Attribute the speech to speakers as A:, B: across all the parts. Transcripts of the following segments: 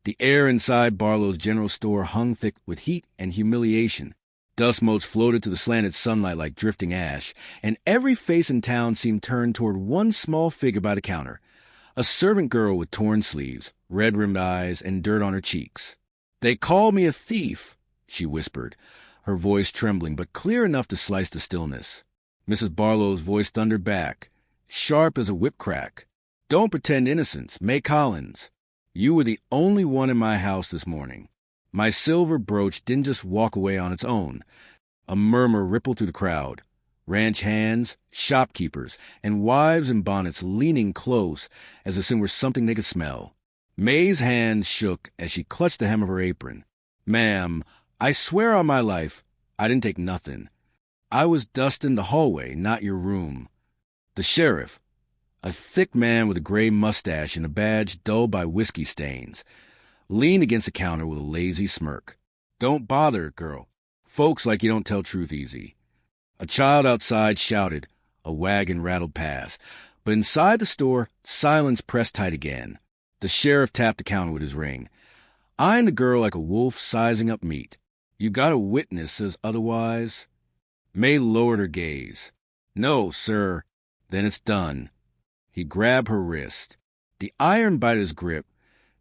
A: The air inside Barlow's general store hung thick with heat and humiliation. Dust motes floated to the slanted sunlight like drifting ash, and every face in town seemed turned toward one small figure by the counter, a servant girl with torn sleeves, red-rimmed eyes, and dirt on her cheeks. "They call me a thief," she whispered, her voice trembling but clear enough to slice the stillness. Mrs. Barlow's voice thundered back, sharp as a whip crack. "Don't pretend innocence. May Collins. You were the only one in my house this morning. My silver brooch didn't just walk away on its own." A murmur rippled through the crowd. Ranch hands, shopkeepers, and wives in bonnets leaning close as if sin were something they could smell. May's hand shook as she clutched the hem of her apron. "Ma'am, I swear on my life, I didn't take nothing. I was dusting the hallway, not your room." The sheriff, a thick man with a gray mustache and a badge dulled by whiskey stains, leaned against the counter with a lazy smirk. "Don't bother, girl. Folks like you don't tell truth easy." A child outside shouted. A wagon rattled past. But inside the store, silence pressed tight again. The sheriff tapped the counter with his ring, eyeing the girl like a wolf sizing up meat. "You got a witness says otherwise?" May lowered her gaze. "No, sir." "Then it's done." He grabbed her wrist. The iron bite of his grip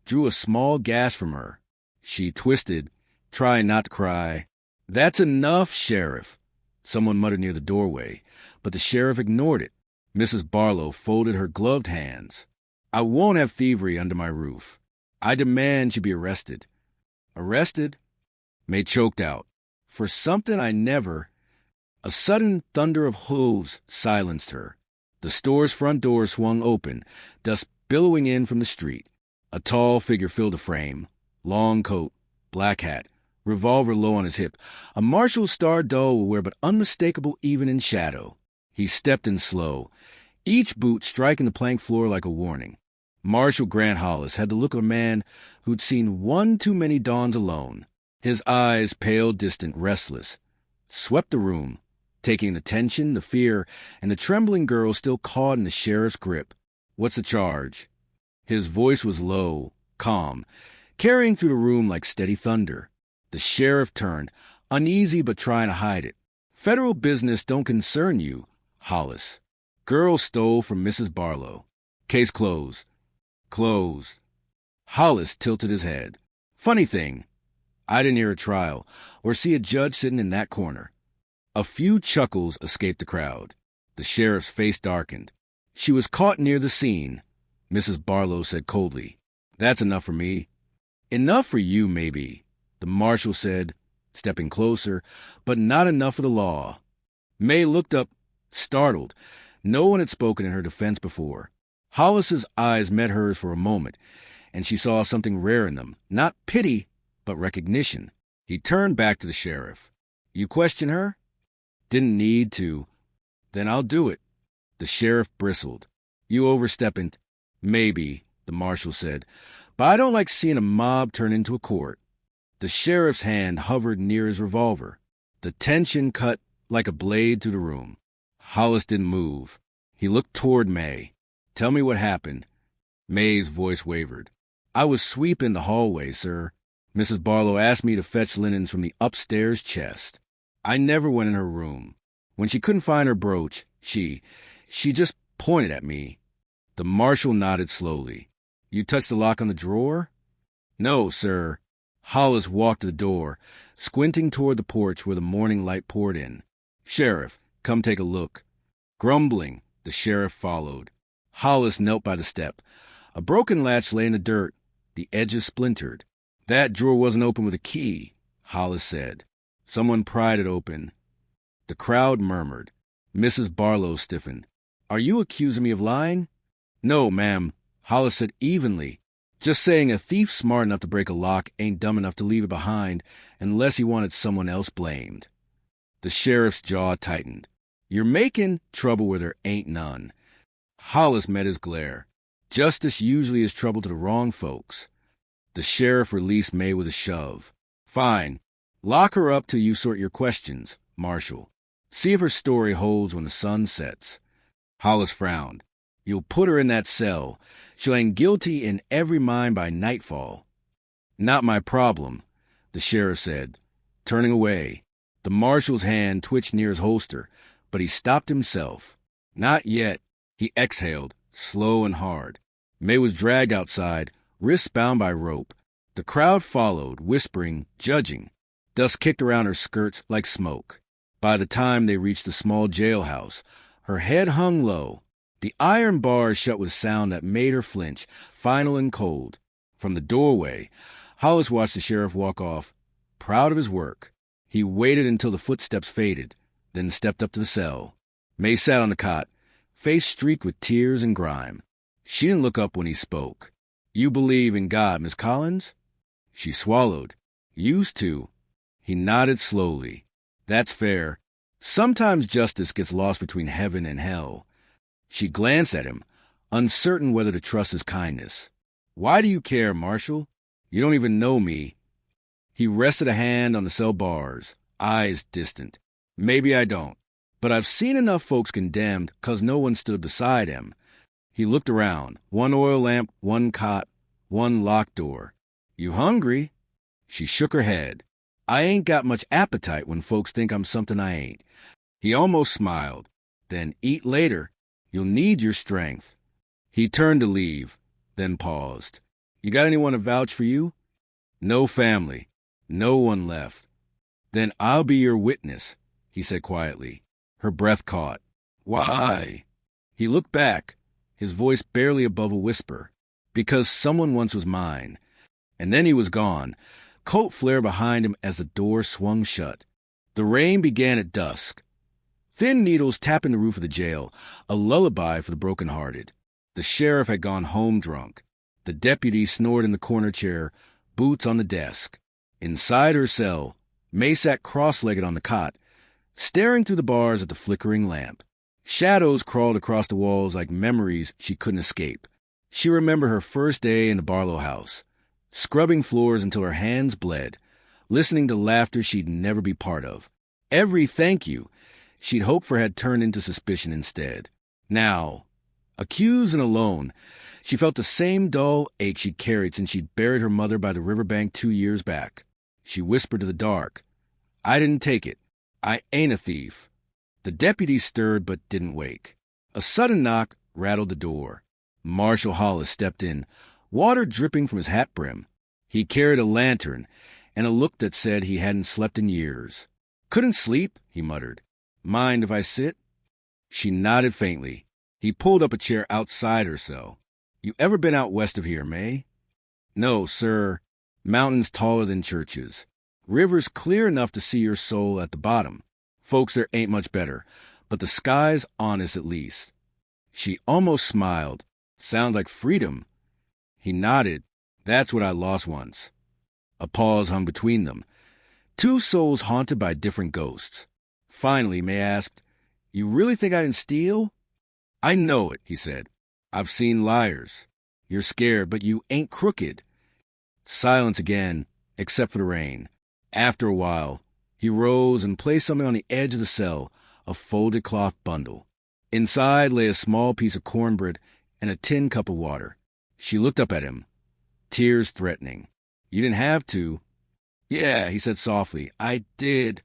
A: drew a small gash from her. She twisted, trying not to cry. "That's enough, Sheriff," someone muttered near the doorway, but the sheriff ignored it. Mrs. Barlow folded her gloved hands. "I won't have thievery under my roof. I demand she be arrested." "Arrested?" May choked out. "For something I never—" A sudden thunder of hooves silenced her. The store's front door swung open, dust billowing in from the street. A tall figure filled the frame. Long coat, black hat, revolver low on his hip. A Marshal star dull would wear but unmistakable even in shadow. He stepped in slow, each boot striking the plank floor like a warning. Marshal Grant Hollis had the look of a man who'd seen one too many dawns alone. His eyes, pale, distant, restless, swept the room, taking the tension, the fear, and the trembling girl still caught in the sheriff's grip. "What's the charge?" His voice was low, calm, carrying through the room like steady thunder. The sheriff turned, uneasy but trying to hide it. "Federal business don't concern you, Hollis. Girl stole from Mrs. Barlow. Case closed." "Closed." Hollis tilted his head. "Funny thing, I didn't hear a trial or see a judge sitting in that corner." A few chuckles escaped the crowd. The sheriff's face darkened. "She was caught near the scene," Mrs. Barlow said coldly. "That's enough for me." "Enough for you, maybe," the marshal said, stepping closer, "but not enough for the law." May looked up, startled. No one had spoken in her defense before. Hollis's eyes met hers for a moment, and she saw something rare in them. Not pity, but recognition. He turned back to the sheriff. "You question her?" "Didn't need to." "Then I'll do it." The sheriff bristled. "You overstepping." "Maybe," the marshal said, "but I don't like seeing a mob turn into a court." The sheriff's hand hovered near his revolver. The tension cut like a blade through the room. Hollis didn't move. He looked toward May. "Tell me what happened." May's voice wavered. "I was sweeping the hallway, sir. Mrs. Barlow asked me to fetch linens from the upstairs chest. I never went in her room. When she couldn't find her brooch, she just pointed at me." The marshal nodded slowly. "You touched the lock on the drawer?" "No, sir." Hollis walked to the door, squinting toward the porch where the morning light poured in. "Sheriff, come take a look." Grumbling, the sheriff followed. Hollis knelt by the step. A broken latch lay in the dirt, the edges splintered. "That drawer wasn't open with a key," Hollis said. "Someone pried it open." The crowd murmured. Mrs. Barlow stiffened. "Are you accusing me of lying?" "No, ma'am," Hollis said evenly. "Just saying a thief smart enough to break a lock ain't dumb enough to leave it behind unless he wanted someone else blamed." The sheriff's jaw tightened. "You're making trouble where there ain't none." Hollis met his glare. "Justice usually is trouble to the wrong folks." The sheriff released May with a shove. "Fine. Lock her up till you sort your questions, Marshal. See if her story holds when the sun sets." Hollis frowned. "You'll put her in that cell. She'll hang guilty in every mind by nightfall." Not my problem, the sheriff said, turning away. The marshal's hand twitched near his holster, but he stopped himself. Not yet, he exhaled, slow and hard. May was dragged outside, wrists bound by rope. The crowd followed, whispering, judging. Dust kicked around her skirts like smoke. By the time they reached the small jailhouse, her head hung low. The iron bars shut with sound that made her flinch, final and cold. From the doorway, Hollis watched the sheriff walk off, proud of his work. He waited until the footsteps faded, then stepped up to the cell. May sat on the cot, face streaked with tears and grime. She didn't look up when he spoke. You believe in God, Miss Collins? She swallowed. Used to. He nodded slowly. That's fair. Sometimes justice gets lost between heaven and hell. She glanced at him, uncertain whether to trust his kindness. Why do you care, Marshal? You don't even know me. He rested a hand on the cell bars, eyes distant. Maybe I don't, but I've seen enough folks condemned 'cause no one stood beside him. He looked around. One oil lamp, one cot, one locked door. You hungry? She shook her head. I ain't got much appetite when folks think I'm something I ain't. He almost smiled. Then eat later. You'll need your strength. He turned to leave, then paused. You got anyone to vouch for you? No family. No one left. Then I'll be your witness, he said quietly. Her breath caught. Why? He looked back, his voice barely above a whisper. Because someone once was mine. And then he was gone, coat flare behind him as the door swung shut. The rain began at dusk. Thin needles tapping the roof of the jail, a lullaby for the broken-hearted. The sheriff had gone home drunk. The deputy snored in the corner chair, boots on the desk. Inside her cell, May sat cross-legged on the cot, staring through the bars at the flickering lamp. Shadows crawled across the walls like memories she couldn't escape. She remembered her first day in the Barlow house, scrubbing floors until her hands bled, listening to laughter she'd never be part of. Every thank you she'd hoped for had turned into suspicion instead. Now, accused and alone, she felt the same dull ache she'd carried since she'd buried her mother by the riverbank 2 years back. She whispered to the dark, I didn't take it. I ain't a thief. The deputy stirred but didn't wake. A sudden knock rattled the door. Marshal Hollis stepped in, water dripping from his hat brim. He carried a lantern and a look that said he hadn't slept in years. Couldn't sleep, he muttered. Mind if I sit? She nodded faintly. He pulled up a chair outside her cell. You ever been out west of here, May? No, sir. Mountains taller than churches. Rivers clear enough to see your soul at the bottom. Folks there ain't much better, but the sky's honest at least. She almost smiled. Sounds like freedom. He nodded. That's what I lost once. A pause hung between them. Two souls haunted by different ghosts. Finally, May asked, You really think I didn't steal? I know it, he said. I've seen liars. You're scared, but you ain't crooked. Silence again, except for the rain. After a while, he rose and placed something on the edge of the cell, a folded cloth bundle. Inside lay a small piece of cornbread and a tin cup of water. She looked up at him, tears threatening. You didn't have to. Yeah, he said softly, I did.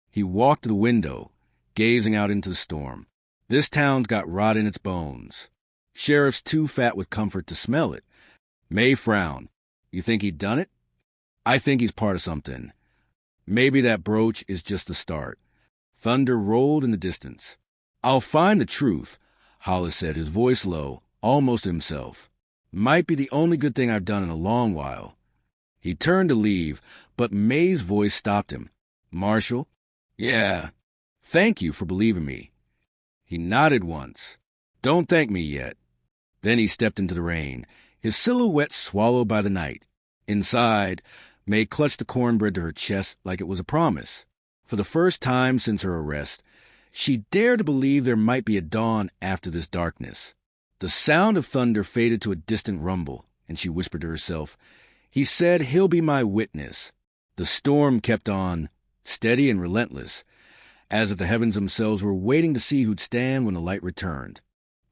A: He walked to the window, gazing out into the storm. This town's got rot in its bones. Sheriff's too fat with comfort to smell it. May frowned. You think he'd done it? I think he's part of something. Maybe that brooch is just the start. Thunder rolled in the distance. I'll find the truth, Hollis said, his voice low, almost to himself. Might be the only good thing I've done in a long while. He turned to leave, but May's voice stopped him. Marshal? Yeah. Thank you for believing me. He nodded once. Don't thank me yet. Then he stepped into the rain, his silhouette swallowed by the night. Inside, May clutched the cornbread to her chest like it was a promise. For the first time since her arrest, she dared to believe there might be a dawn after this darkness. The sound of thunder faded to a distant rumble, and she whispered to herself, He said he'll be my witness. The storm kept on, steady and relentless, as if the heavens themselves were waiting to see who'd stand when the light returned.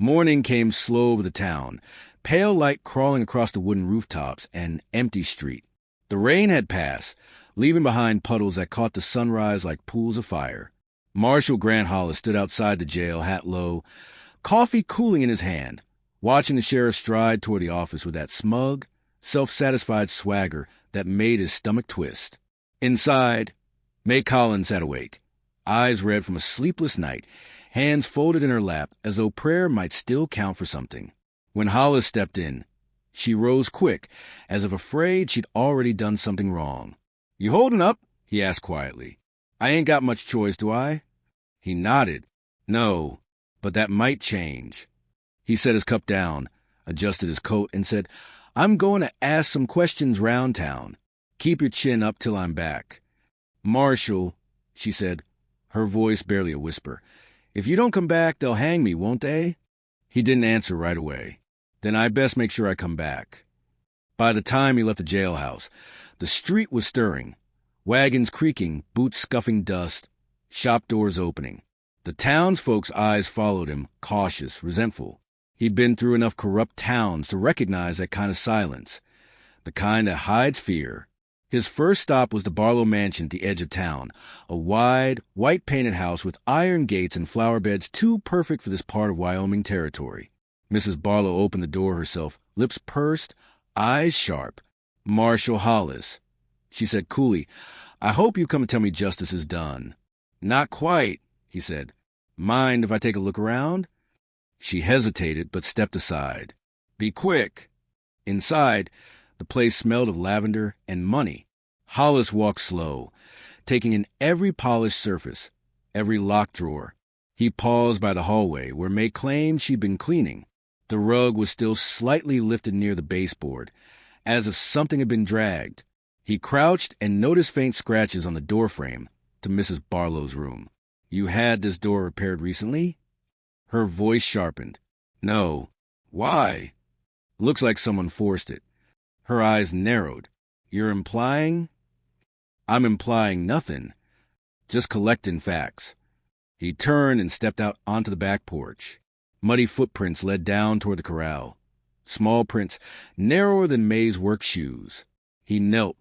A: Morning came slow over the town, pale light crawling across the wooden rooftops and empty street. The rain had passed, leaving behind puddles that caught the sunrise like pools of fire. Marshal Grant Hollis stood outside the jail, hat low, coffee cooling in his hand, watching the sheriff stride toward the office with that smug, self-satisfied swagger that made his stomach twist. Inside, May Collins sat awake, eyes red from a sleepless night, hands folded in her lap as though prayer might still count for something. When Hollis stepped in, she rose quick, as if afraid she'd already done something wrong. "You holding up?" he asked quietly. "I ain't got much choice, do I?" He nodded. "No, but that might change." He set his cup down, adjusted his coat, and said, "I'm going to ask some questions round town. Keep your chin up till I'm back." "Marshal," she said, her voice barely a whisper, "if you don't come back, they'll hang me, won't they?" He didn't answer right away. "Then I best make sure I come back." By the time he left the jailhouse, the street was stirring, wagons creaking, boots scuffing dust, shop doors opening. The townsfolk's eyes followed him, cautious, resentful. He'd been through enough corrupt towns to recognize that kind of silence, the kind that hides fear. His first stop was the Barlow Mansion at the edge of town, a wide, white-painted house with iron gates and flower beds too perfect for this part of Wyoming territory. Mrs. Barlow opened the door herself, lips pursed, eyes sharp. "Marshal Hollis," she said coolly, "I hope you come to tell me justice is done." "Not quite," he said. "Mind if I take a look around?" She hesitated, but stepped aside. "Be quick." Inside, the place smelled of lavender and money. Hollis walked slow, taking in every polished surface, every locked drawer. He paused by the hallway, where May claimed she'd been cleaning. The rug was still slightly lifted near the baseboard, as if something had been dragged. He crouched and noticed faint scratches on the doorframe to Mrs. Barlow's room. "You had this door repaired recently?" Her voice sharpened. "No." "Why?" "Looks like someone forced it." Her eyes narrowed. "You're implying?" "I'm implying nothing. Just collecting facts." He turned and stepped out onto the back porch. Muddy footprints led down toward the corral. Small prints, narrower than May's work shoes. He knelt,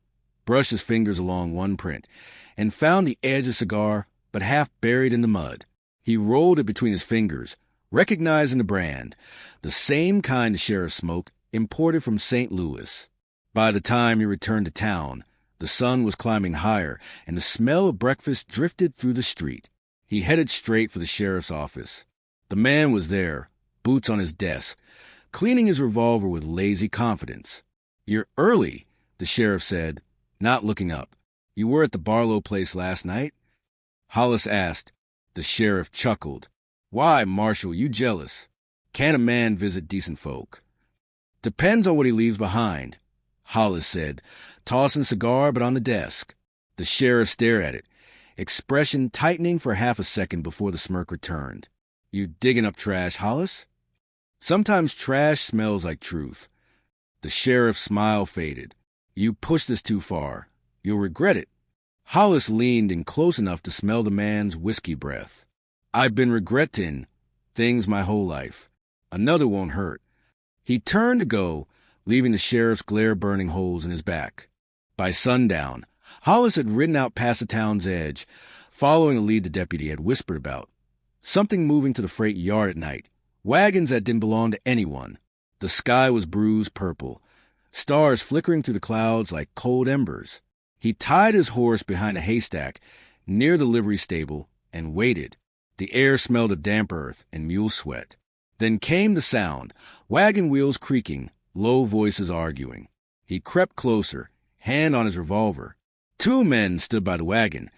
A: brushed his fingers along one print, and found the edge of a cigar, but half buried in the mud. He rolled it between his fingers, recognizing the brand, the same kind the sheriff smoked, imported from St. Louis. By the time he returned to town, the sun was climbing higher, and the smell of breakfast drifted through the street. He headed straight for the sheriff's office. The man was there, boots on his desk, cleaning his revolver with lazy confidence. "You're early," the sheriff said, not looking up. "You were at the Barlow place last night?" Hollis asked. The sheriff chuckled. "Why, Marshal, you jealous? Can't a man visit decent folk?" "Depends on what he leaves behind," Hollis said, tossing a cigar but on the desk. The sheriff stared at it, expression tightening for half a second before the smirk returned. "You digging up trash, Hollis?" "Sometimes trash smells like truth." The sheriff's smile faded. "You pushed this too far. You'll regret it." Hollis leaned in close enough to smell the man's whiskey breath. "I've been regretting things my whole life. Another won't hurt." He turned to go, leaving the sheriff's glare burning holes in his back. By sundown, Hollis had ridden out past the town's edge, following a lead the deputy had whispered about. Something moving to the freight yard at night. Wagons that didn't belong to anyone. The sky was bruised purple, stars flickering through the clouds like cold embers. He tied his horse behind a haystack near the livery stable and waited. The air smelled of damp earth and mule sweat. Then came the sound, wagon wheels creaking, low voices arguing. He crept closer, hand on his revolver. Two men stood by the wagon,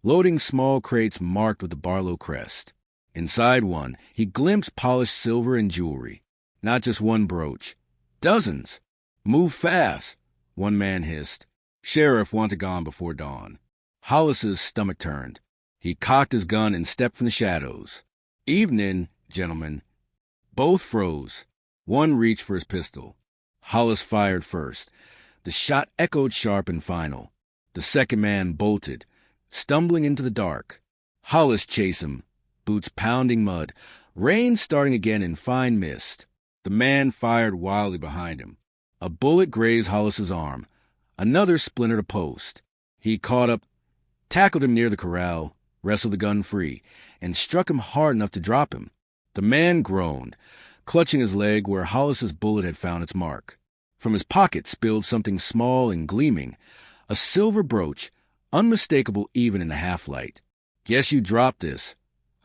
A: loading small crates marked with the Barlow crest. Inside one, he glimpsed polished silver and jewelry. Not just one brooch. Dozens. "Move fast," one man hissed. Sheriff wanted gone before dawn. Hollis's stomach turned. He cocked his gun and stepped from the shadows. "Evening, gentlemen." Both froze. One reached for his pistol. Hollis fired first. The shot echoed sharp and final. The second man bolted, stumbling into the dark. Hollis chased him, boots pounding mud, rain starting again in fine mist. The man fired wildly behind him. A bullet grazed Hollis's arm. Another splintered a post. He caught up, tackled him near the corral, wrestled the gun free, and struck him hard enough to drop him. The man groaned, clutching his leg where Hollis's bullet had found its mark. From his pocket spilled something small and gleaming, a silver brooch, unmistakable even in the half-light. "Guess you dropped this,"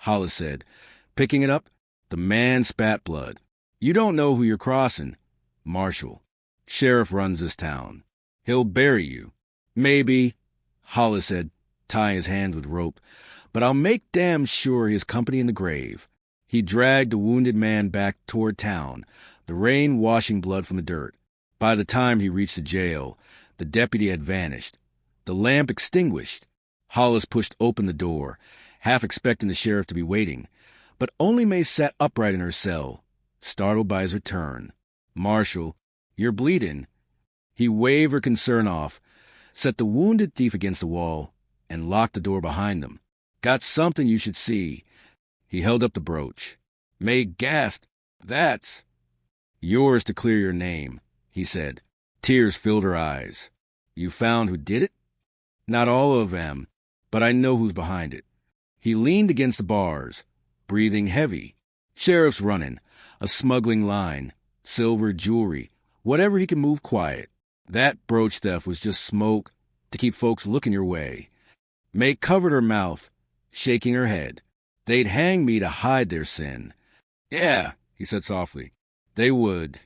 A: Hollis said. Picking it up, the man spat blood. "You don't know who you're crossing." "Marshal. Sheriff runs this town. He'll bury you." "Maybe," Hollis said, tying his hands with rope, "but I'll make damn sure he has company in the grave." He dragged the wounded man back toward town, the rain washing blood from the dirt. By the time he reached the jail, the deputy had vanished, the lamp extinguished. Hollis pushed open the door, half expecting the sheriff to be waiting, but only May sat upright in her cell, startled by his return. "Marshal, you're bleeding." He waved her concern off, set the wounded thief against the wall, and locked the door behind them. "Got something you should see." He held up the brooch. May gasped. "That's—" "Yours to clear your name," he said. Tears filled her eyes. "You found who did it?" "Not all of them, but I know who's behind it." He leaned against the bars, breathing heavy. "Sheriff's running, a smuggling line, silver jewelry, whatever he can move quiet. That brooch theft was just smoke to keep folks looking your way." May covered her mouth, shaking her head. "They'd hang me to hide their sin." "Yeah," he said softly. "They would."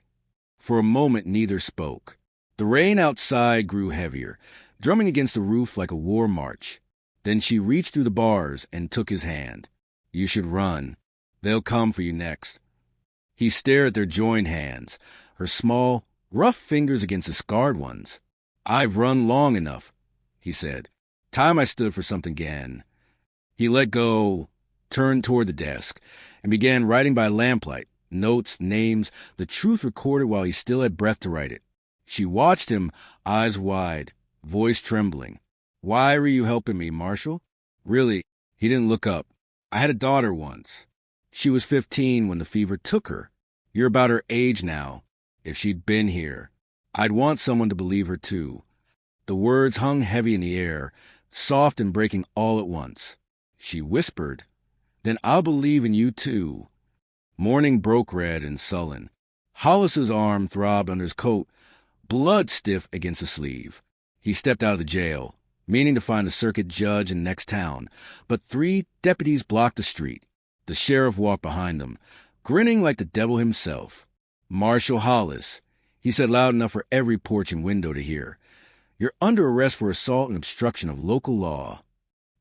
A: For a moment neither spoke. The rain outside grew heavier, drumming against the roof like a war march. Then she reached through the bars and took his hand. "You should run. They'll come for you next." He stared at their joined hands, her small, rough fingers against the scarred ones. "I've run long enough," he said. "Time I stood for something again." He let go, turned toward the desk, and began writing by lamplight, notes, names, the truth recorded while he still had breath to write it. She watched him, eyes wide, voice trembling. "Why were you helping me, Marshal?" "Really," he didn't look up. "I had a daughter once. She was 15 when the fever took her. You're about her age now. If she'd been here, I'd want someone to believe her too." The words hung heavy in the air, soft and breaking all at once. She whispered, "Then I'll believe in you too." Morning broke red and sullen. Hollis's arm throbbed under his coat, blood stiff against the sleeve. He stepped out of the jail, meaning to find the circuit judge in the next town, but 3 deputies blocked the street. The sheriff walked behind them, grinning like the devil himself. "Marshal Hollis," he said loud enough for every porch and window to hear. "You're under arrest for assault and obstruction of local law."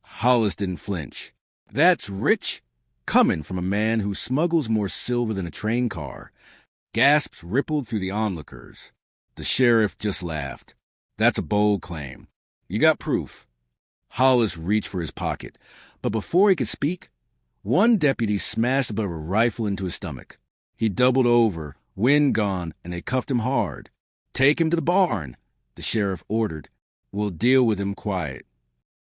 A: Hollis didn't flinch. "That's rich coming from a man who smuggles more silver than a train car." Gasps rippled through the onlookers. The sheriff just laughed. "That's a bold claim. You got proof?" Hollis reached for his pocket, but before he could speak, one deputy smashed the butt of a rifle into his stomach. He doubled over, wind gone, and they cuffed him hard. "Take him to the barn," the sheriff ordered. "We'll deal with him quiet."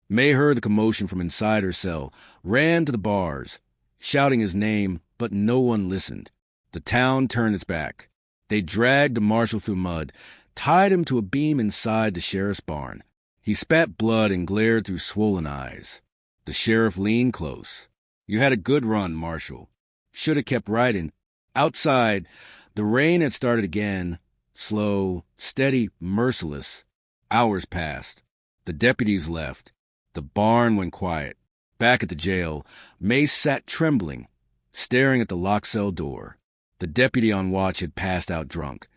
A: May heard the commotion from inside her cell, ran to the bars, shouting his name, but no one listened. The town turned its back. They dragged the marshal through mud, tied him to a beam inside the sheriff's barn. He spat blood and glared through swollen eyes. The sheriff leaned close. "You had a good run, Marshal. Should have kept riding." Outside, the rain had started again, slow, steady, merciless. Hours passed. The deputies left. The barn went quiet. Back at the jail, May sat trembling, staring at the locked cell door. The deputy on watch had passed out drunk,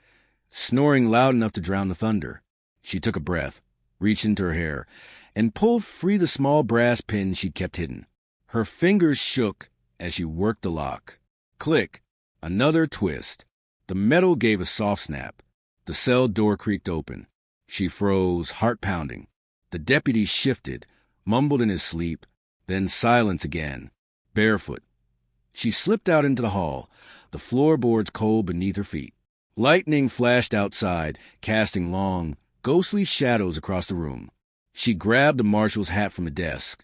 A: snoring loud enough to drown the thunder. She took a breath, reached into her hair, and pulled free the small brass pin she'd kept hidden. Her fingers shook as she worked the lock. Click! Another twist. The metal gave a soft snap. The cell door creaked open. She froze, heart pounding. The deputy shifted, mumbled in his sleep, then silence again, barefoot. She slipped out into the hall, the floorboards cold beneath her feet. Lightning flashed outside, casting long, ghostly shadows across the room. She grabbed the marshal's hat from the desk,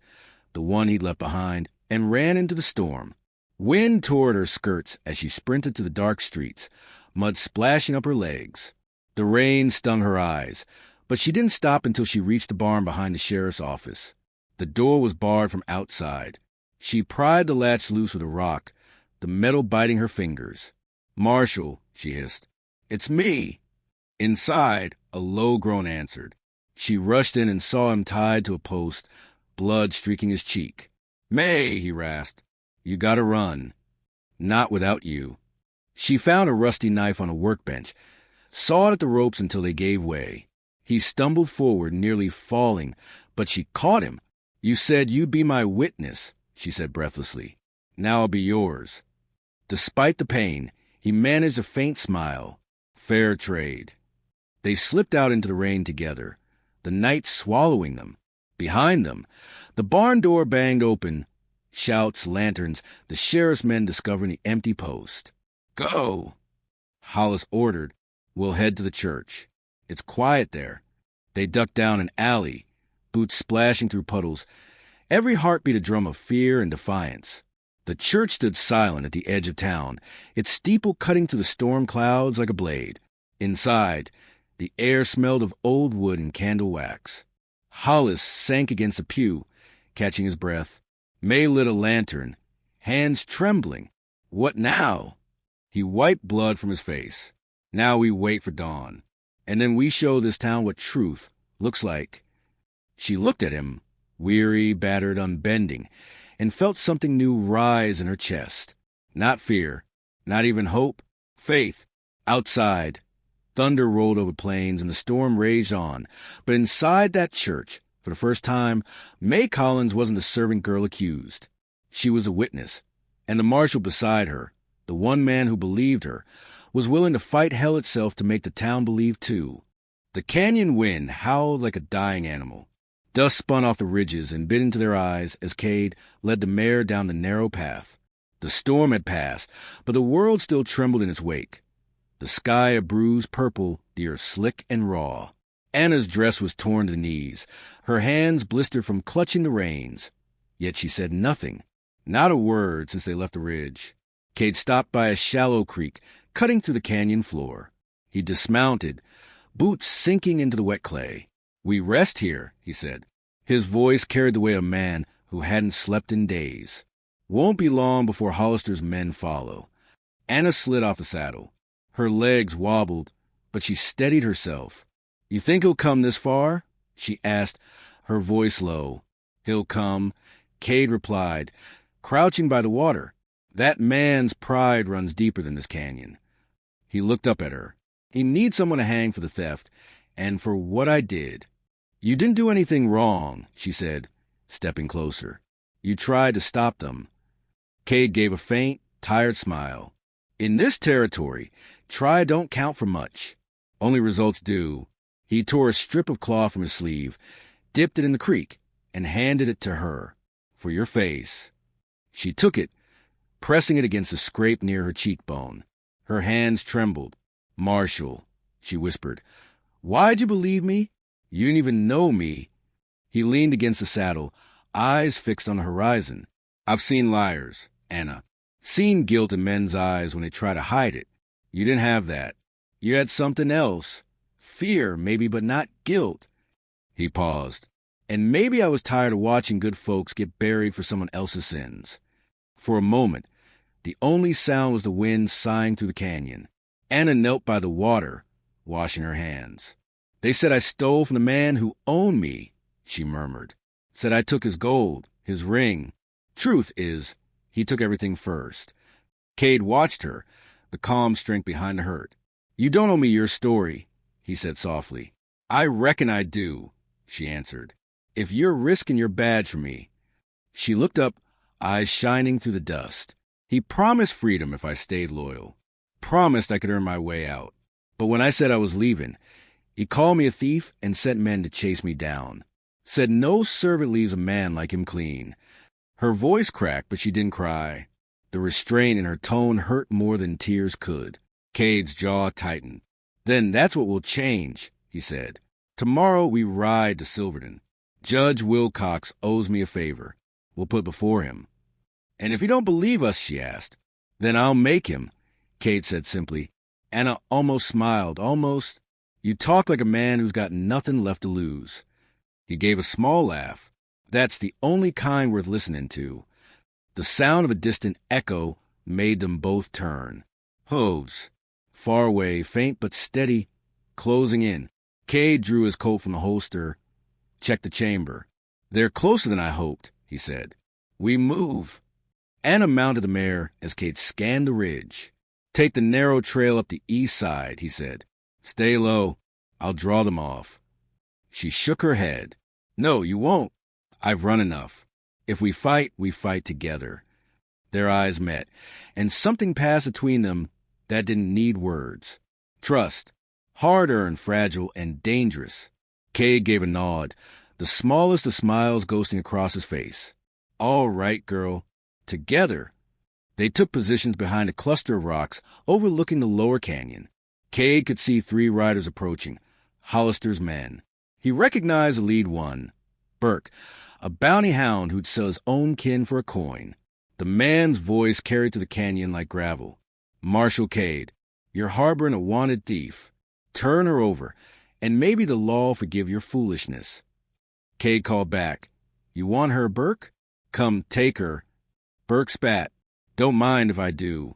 A: the one he'd left behind, and ran into the storm. Wind tore at her skirts as she sprinted to the dark streets, mud splashing up her legs. The rain stung her eyes, But she didn't stop until she reached the barn behind the sheriff's office. The door was barred from outside. She pried the latch loose with a rock, the metal biting her fingers. "Marshal," she hissed. "It's me." Inside, a low groan answered. She rushed in and saw him tied to a post, blood streaking his cheek. "May," he rasped, "you gotta run." "Not without you." She found a rusty knife on a workbench, sawed at the ropes until they gave way. He stumbled forward, nearly falling, but she caught him. "You said you'd be my witness," she said breathlessly. "Now I'll be yours." Despite the pain, he managed a faint smile. Fair trade. They slipped out into the rain together, the night swallowing them. Behind them, the barn door banged open. Shouts, lanterns, the sheriff's men discovering the empty post. "Go!" Hollis ordered. "We'll head to the church. It's quiet there." They ducked down an alley, boots splashing through puddles, every heartbeat a drum of fear and defiance. The church stood silent at the edge of town, its steeple cutting through the storm clouds like a blade. Inside, the air smelled of old wood and candle wax. Hollis sank against a pew, catching his breath. May lit a lantern, hands trembling. "What now?" He wiped blood from his face. "Now we wait for dawn. And then we show this town what truth looks like." She looked at him, weary, battered, unbending, and felt something new rise in her chest. Not fear, not even hope, faith. Outside, thunder rolled over plains and the storm raged on. But inside that church, for the first time, May Collins wasn't the servant girl accused. She was a witness, and the marshal beside her, the one man who believed her, was willing to fight hell itself to make the town believe too. The canyon wind howled like a dying animal. Dust spun off the ridges and bit into their eyes as Cade led the mare down the narrow path. The storm had passed, but the world still trembled in its wake. The sky a bruised purple, the earth slick and raw. Anna's dress was torn to the knees, her hands blistered from clutching the reins. Yet she said nothing, not a word since they left the ridge. Cade stopped by a shallow creek, cutting through the canyon floor. He dismounted, boots sinking into the wet clay. "We rest here," he said. His voice carried the weight of a man who hadn't slept in days. "Won't be long before Hollister's men follow." Anna slid off the saddle. Her legs wobbled, but she steadied herself. "You think he'll come this far?" she asked, her voice low. "He'll come," Cade replied, crouching by the water. "That man's pride runs deeper than this canyon." He looked up at her. "He needs someone to hang for the theft, and for what I did." "You didn't do anything wrong," she said, stepping closer. "You tried to stop them." Cade gave a faint, tired smile. "In this territory, try don't count for much. Only results do." He tore a strip of cloth from his sleeve, dipped it in the creek, and handed it to her. "For your face." She took it, pressing it against a scrape near her cheekbone. Her hands trembled. "Marshal," she whispered, "why'd you believe me? You didn't even know me." He leaned against the saddle, eyes fixed on the horizon. "I've seen liars, Anna. Seen guilt in men's eyes when they try to hide it. You didn't have that. You had something else. Fear, maybe, but not guilt." He paused. "And maybe I was tired of watching good folks get buried for someone else's sins." For a moment, the only sound was the wind sighing through the canyon. Anna knelt by the water, washing her hands. "They said I stole from the man who owned me," she murmured. "Said I took his gold, his ring. Truth is, he took everything first." Cade watched her, the calm strength behind the hurt. "You don't owe me your story," he said softly. "I reckon I do," she answered. "If you're risking your badge for me." She looked up, eyes shining through the dust. "He promised freedom if I stayed loyal. Promised I could earn my way out. But when I said I was leaving, he called me a thief and sent men to chase me down. Said no servant leaves a man like him clean." Her voice cracked, but she didn't cry. The restraint in her tone hurt more than tears could. Cade's jaw tightened. "Then that's what will change," he said. "Tomorrow we ride to Silverton. Judge Wilcox owes me a favor. We'll put before him." "And if you don't believe us," she asked. "Then I'll make him," Cade said simply. Anna almost smiled, almost. You talk like a man who's got nothing left to lose. He gave a small laugh. That's the only kind worth listening to. The sound of a distant echo made them both turn. Hooves. Far away, faint but steady, closing in. Cade drew his coat from the holster. Checked the chamber. They're closer than I hoped, he said. We move. Anna mounted the mare as Cade scanned the ridge. Take the narrow trail up the east side, he said. Stay low. I'll draw them off. She shook her head. No, you won't. I've run enough. If we fight together. Their eyes met, and something passed between them that didn't need words. Trust. Hard-earned, fragile, and dangerous. Cade gave a nod, the smallest of smiles ghosting across his face. All right, girl. Together. They took positions behind a cluster of rocks overlooking the lower canyon. Cade could see 3 riders approaching, Hollister's men. He recognized the lead one, Burke, a bounty hound who'd sell his own kin for a coin. The man's voice carried through the canyon like gravel. Marshal Cade, you're harboring a wanted thief. Turn her over, and maybe the law will forgive your foolishness. Cade called back. You want her, Burke? Come, take her. Burke spat. Don't mind if I do.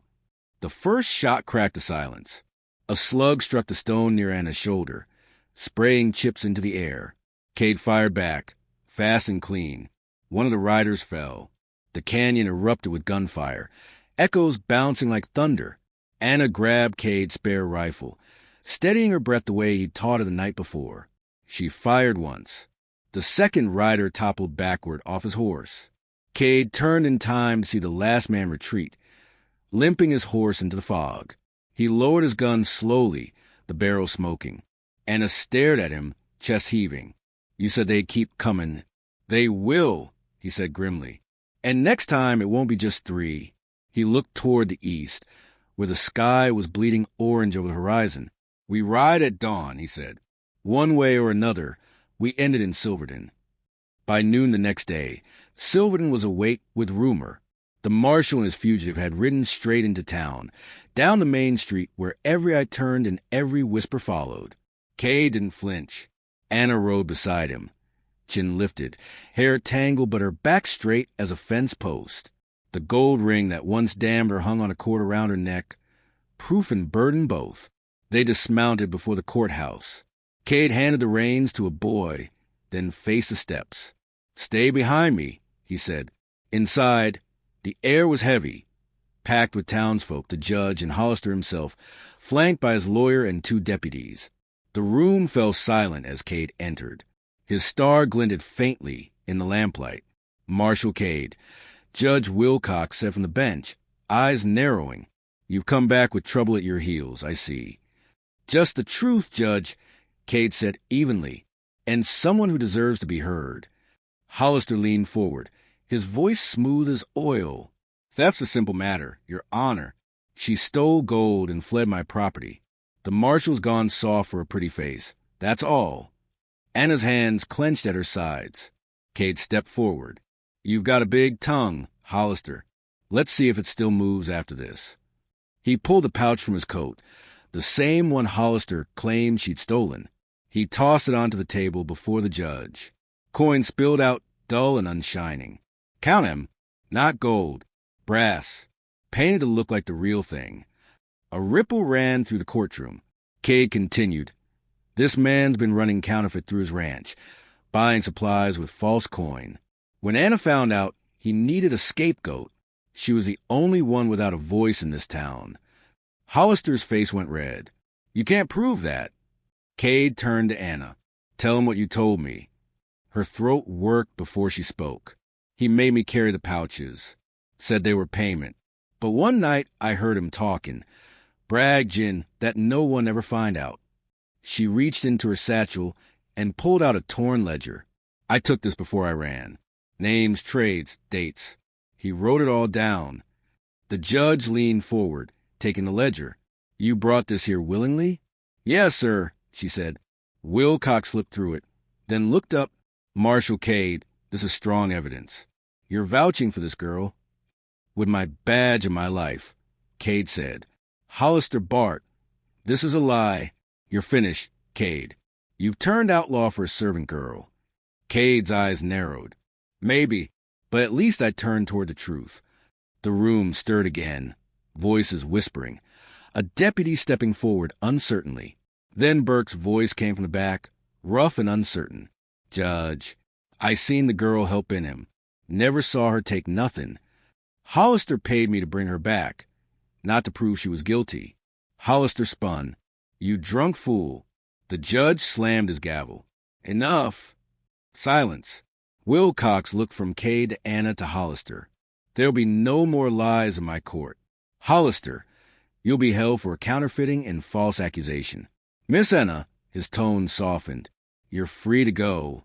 A: The first shot cracked the silence. A slug struck the stone near Anna's shoulder, spraying chips into the air. Cade fired back, fast and clean. One of the riders fell. The canyon erupted with gunfire, echoes bouncing like thunder. Anna grabbed Cade's spare rifle, steadying her breath the way he'd taught her the night before. She fired once. The second rider toppled backward off his horse. Cade turned in time to see the last man retreat, limping his horse into the fog. He lowered his gun slowly, the barrel smoking. Anna stared at him, chest heaving. You said they'd keep coming. They will, he said grimly. And next time it won't be just 3. He looked toward the east, where the sky was bleeding orange over the horizon. We ride at dawn, he said. One way or another, we ended in Silverton. By noon the next day, Silverton was awake with rumor. The marshal and his fugitive had ridden straight into town, down the main street where every eye turned and every whisper followed. Cade didn't flinch. Anna rode beside him, chin lifted, hair tangled but her back straight as a fence post. The gold ring that once damned her hung on a cord around her neck, proof and burden both. They dismounted before the courthouse. Cade handed the reins to a boy, then faced the steps. Stay behind me, he said. Inside, the air was heavy, packed with townsfolk, the judge and Hollister himself, flanked by his lawyer and 2 deputies. The room fell silent as Cade entered. His star glinted faintly in the lamplight. Marshal Cade. Judge Wilcox said from the bench, eyes narrowing. You've come back with trouble at your heels, I see. Just the truth, Judge, Cade said evenly, and someone who deserves to be heard. Hollister leaned forward, his voice smooth as oil. Theft's a simple matter, Your Honor. She stole gold and fled my property. The marshal's gone soft for a pretty face. That's all. Anna's hands clenched at her sides. Cade stepped forward. You've got a big tongue, Hollister. Let's see if it still moves after this. He pulled a pouch from his coat, the same one Hollister claimed she'd stolen. He tossed it onto the table before the judge. Coin spilled out, dull and unshining. Count 'em. Not gold. Brass. Painted to look like the real thing. A ripple ran through the courtroom. Cade continued. This man's been running counterfeit through his ranch, buying supplies with false coin. When Anna found out, he needed a scapegoat. She was the only one without a voice in this town. Hollister's face went red. You can't prove that. Cade turned to Anna. Tell him what you told me. Her throat worked before she spoke. He made me carry the pouches. Said they were payment. But one night I heard him talking. Bragged Jin that no one ever find out. She reached into her satchel and pulled out a torn ledger. I took this before I ran. Names, trades, dates. He wrote it all down. The judge leaned forward, taking the ledger. You brought this here willingly? Yes, sir, she said. Wilcox flipped through it, then looked up. Marshal Cade, this is strong evidence. You're vouching for this girl. With my badge of my life, Cade said. Hollister Bart, this is a lie. You're finished. Cade, you've turned outlaw for a servant girl. Cade's eyes narrowed. Maybe, but at least I turned toward the truth. The room stirred again, voices whispering. A deputy stepping forward uncertainly. Then Burke's voice came from the back, rough and uncertain. Judge, I seen the girl helping him. Never saw her take nothing. Hollister paid me to bring her back, not to prove she was guilty. Hollister spun. You drunk fool. The judge slammed his gavel. Enough. Silence. Wilcox looked from Cade to Anna to Hollister. There'll be no more lies in my court. Hollister, you'll be held for counterfeiting and false accusation. Miss Anna, his tone softened. You're free to go.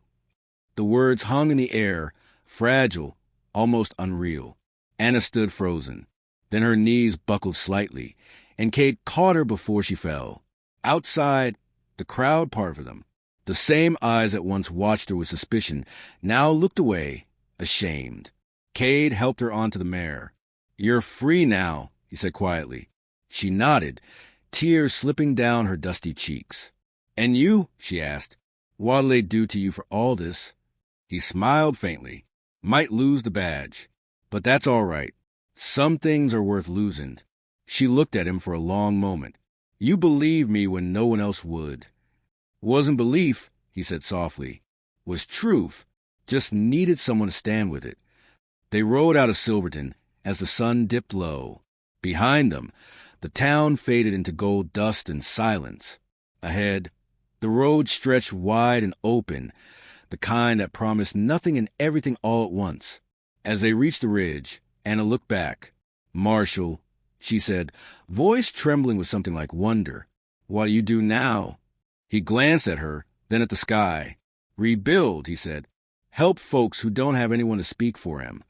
A: The words hung in the air, fragile, almost unreal. Anna stood frozen. Then her knees buckled slightly, and Cade caught her before she fell. Outside, the crowd parted them. The same eyes that once watched her with suspicion now looked away, ashamed. Cade helped her onto the mare. You're free now, he said quietly. She nodded, tears slipping down her dusty cheeks. And you, she asked, what'll they do to you for all this? He smiled faintly. Might lose the badge. But that's all right. Some things are worth losing. She looked at him for a long moment. You believed me when no one else would. Wasn't belief, he said softly. Was truth. Just needed someone to stand with it. They rode out of Silverton as the sun dipped low. Behind them, the town faded into gold dust and silence. Ahead, the road stretched wide and open, the kind that promised nothing and everything all at once. As they reached the ridge, Anna looked back. Marshal, she said, voice trembling with something like wonder. What do you do now? He glanced at her, then at the sky. Rebuild, he said. Help folks who don't have anyone to speak for him.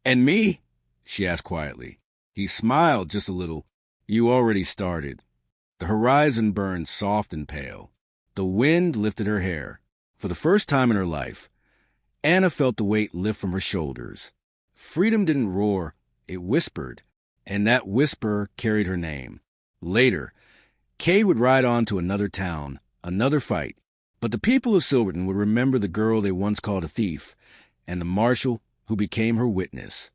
A: And me? She asked quietly. He smiled just a little. You already started. The horizon burned soft and pale. The wind lifted her hair. For the first time in her life, Anna felt the weight lift from her shoulders. Freedom didn't roar, it whispered, and that whisper carried her name. Later, Cade would ride on to another town, another fight, but the people of Silverton would remember the girl they once called a thief, and the marshal who became her witness.